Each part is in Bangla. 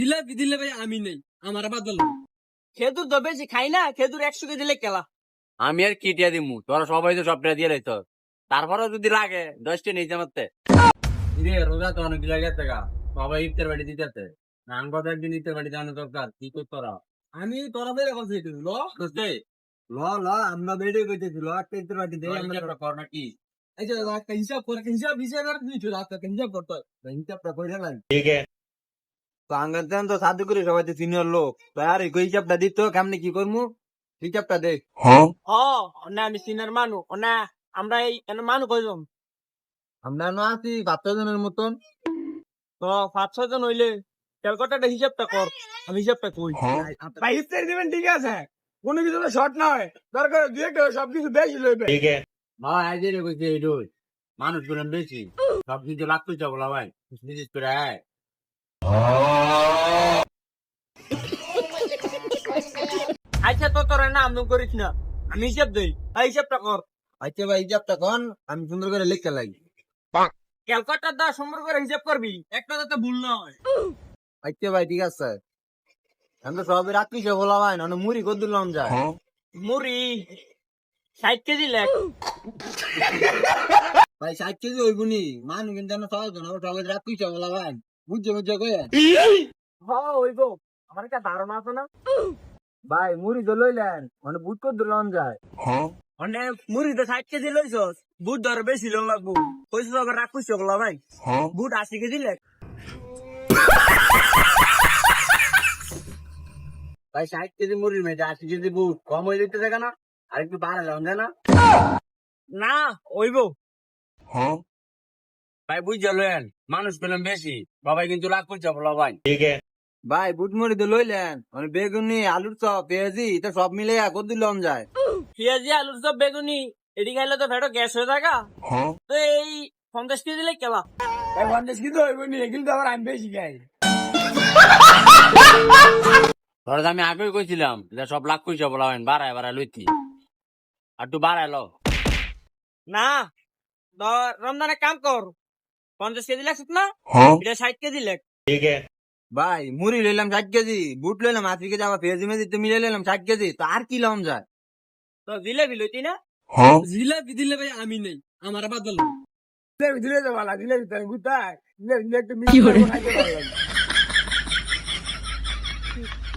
জিলাপি দিলে ভাই আমি নেই, আমার আবার দল। খেজুর তো বেশি খাই না, খেজুর 100 কেজি দিলে কেলা। আমি আর কি টিয়া দিমু, তোরা সবাই তো সবটা দিয়ে লাইতো, তারপরেও যদি লাগে 10টা নিয়ে জামাতে রোজা তো অনেক লাগে টাকা, সবাই ইফতার বাড়ি দিতেছে। নান কথা একদিন ইফতার বাড়ি জানো দরকার, কি করতে তোরা? আমি তোরা বেড়ে কথা ল বুঝতে ল ল আমরা বেড়ে কইতেছি ল একটা ইফতার পার্টি দেই আমরা। কর নাকি? এই যে একটা হিসাব করে হিসাব হিসাব আর দিছো রাত হিসাব করতে হয়, হিসাবটা কইরা নাই। তো আঙ্গান তো সাধু করে সবাই তো সিনিয়র লোক, তো আর এই হিসাবটা দিত কেমনে কি করমু, হিসাবটা দে। না আমি সিনার মানু না, আমরা এই মানু কইলাম আমরা না আছি 5 জনের মতন। তো 5-6 জন হইলে ক্যালকাটাটা হিসাবটা কর, আমি হিসাবটা কই। ভাই ইফতার দিবেন ঠিক আছে, কোনো কিছু তো শর্ট না হয়, দরকার দুই একটা সবকিছু বেশি লইবে। মা আজ রে কইছে এই রোজ মানুষ গুলো বেশি, সব কিছু লাগতো বলা ভাই, বিশেষ করে আয়। আচ্ছা তো তোরা না আমদম করিস না, আমি হিসাব দেই, এই হিসাবটা কর। আচ্ছা ভাই হিসাবটা কন, আমি সুন্দর করে লিখতে লাগি। ক্যালকাটার দা সুন্দর করে হিসাব করবি, একটা যাতে ভুল না হয়। আচ্ছা ভাই ঠিক আছে, আমি তো সবাই রাত্রি সে বলা ভাই না মুড়ি কর দিলাম যায়। মুড়ি 60 কেজি লেখ। ভাই 60 কেজি হইবনি, মানুষ কিন্তু আমরা সবাই জন সবাই রাত্রি সে বলা ভাই, বুঝছো বুঝছো কয়ে। হইব, আমার একটা ধারণা আছে না। ভাই মুড়ি তো লইলেন মানে বুঝ কর দিলাম যায়। মানে মুড়ি তো 60 কেজি লইছস, বুট ধর বেশি লোন লাগবো, কইছস আবার রাখুস বলা ভাই, বুট 80 কেজি লেখ। ভাই 60 কেজি মুড়ির মেয়েটা 80 কেজি বুট কম হয়ে যেতে থাকে না, আর একটু বাড়ালাম যায় না। না হইব। ভাই বুঝা লয়েন, মানুষ পেলাম বেশি, সবাই কিন্তু লাখ করছে বলা ভাই। ভাই বুট মুড়ি তো লইলেন মানে বেগুনি আলুর চপ পেঁয়াজি এটা সব মিলে কর দিলাম যায়। পেঁয়াজি আলুর চপ বেগুনি এটি খাইলে তো ফেটো গ্যাস হয়ে থাকা, তো এই 50 কেজি লেখ কেলা। ভাই 50 কিন্তু হইব নি, কিন্তু আবার আমি বেশি খাই। ধরো আমি আগেই কইছিলাম যে সব লাখ করছে বলা হয়, বাড়ায় বাড়ায় লইতি, আর একটু বাড়ায় লো। না রমজানে কাম কর, 50 কেজি লেখ না, এটা 60 কেজি লেখ। ভাই মুড়ি লইলাম 60 কেজি, বুট লইলাম 80 কেজি, আবার পেঁয়াজি মেজি তো মিলে লইলাম 60 কেজি, তো আর কি লম যায়। তো জিলেবি লইতি না। জিলাপি দিলে ভাই আমি নেই, আমার আবার দল। জিলাপি দিলে তো ভালো, জিলাপি তো আমি বুঝতাই, জিলাপি দিলে একটু মিষ্টি করে খাইতে ভালো লাগে।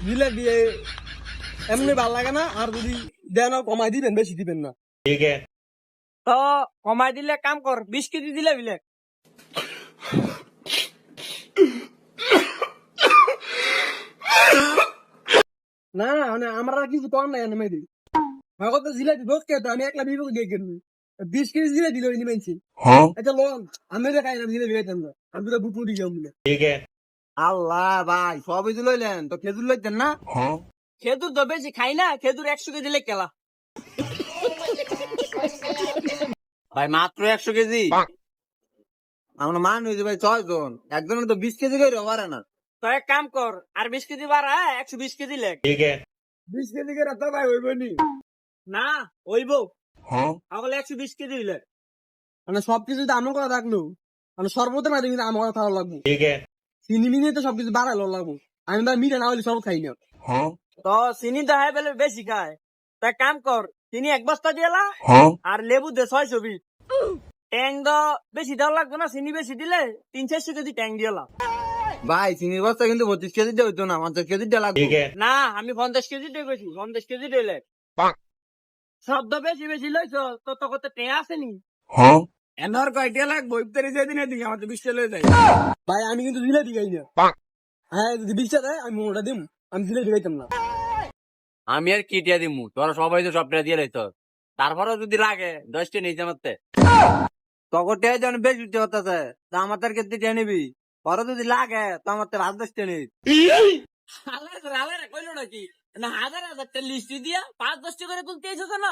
জিলাপি এমনি ভালো লাগে না, আর যদি দেন কমাই দিবেন, বেশি দিবেন না। তো কমাই দিলে কাম কর, 20 কেজি জিলেবি লেখ। না মানে আমার আর কিছু কম নাই মেয়েদি, এখন তো জিলাপি ভোগ খেতো, আমি একলা বিভোগ দিয়ে কিনবো 20 কেজি জিলাপি দিল নিমেছি। আচ্ছা লোন আমি তো খাইলাম জিলাপি খাইতাম না, আমি তো বুট মুড়ি যাও মিলে। আল্লাহ ভাই সবই তো লইলেন, তো খেজুর লইতেন না। খেজুর তো বেশি খাই না, খেজুর 100 কেজি লেখ কেলা। ভাই মাত্র 100 কেজি? আমরা মান হয়েছে ভাই 6 জন, একজনের তো 20 কেজি করে পারে না। তো এক কাম কর, আর 20 কেজি বাড়া, 120 কেজি লেখ। 20 কেজি করে তো ভাই হইব নি। না হইব, তাহলে 120 কেজি লেখ। মানে সবকিছু দামও করা থাকলো, মানে সর্বত না কিন্তু আমার কথা লাগবো, চিনি মিনি তো সবকিছু বাড়ালো লাগবো, আমি ভাই মিঠা না হলে সব খাই না। তো চিনি তো হাই বেলে বেশি খায়, তো এক কাম কর, চিনি 1 বস্তা দিয়েলা, আর লেবু দে 620। ট্যাং তো বেশি দেওয়া লাগবে না, চিনি বেশি দিলে 300-400 কেজি ট্যাং দিয়েলা। ভাই চিনির বস্তা কিন্তু 32 কেজি দিয়ে হইতো না, 50 কেজি দিয়ে লাগবে। না আমি 50 কেজি দিয়ে গেছি, 50 কেজি দিলে শব্দ বেশি বেশি লইছ, তো তো কত ট্যাং আসেনি। এনার কয়টা লাগবো ইফতারি যেদিন এদিকে আমার তো 20 লয়ে যায়। ভাই আমি কিন্তু জিলাপি খাই না, হ্যাঁ যদি 20 দেয় আমি ওটা দিম, আমি জিলাপি খাইতাম না। আমি আর কি টিয়া দিমু, তোরা সবাই তো সবটা দিয়ে লাইতো, তারপরেও যদি লাগে 10টা নিয়ে জামাতে তখন টেয়ে যেন বেশ উঠতে হতেছে, তা আমার তার ক্ষেত্রে টেয়ে নিবি, পরে যদি লাগে তো আমার তো 10 টেনে। আলাদা কইলো নাকি না, 1000 1000 লিস্ট দিয়া 5-10 করে তুলতে এসেছো না।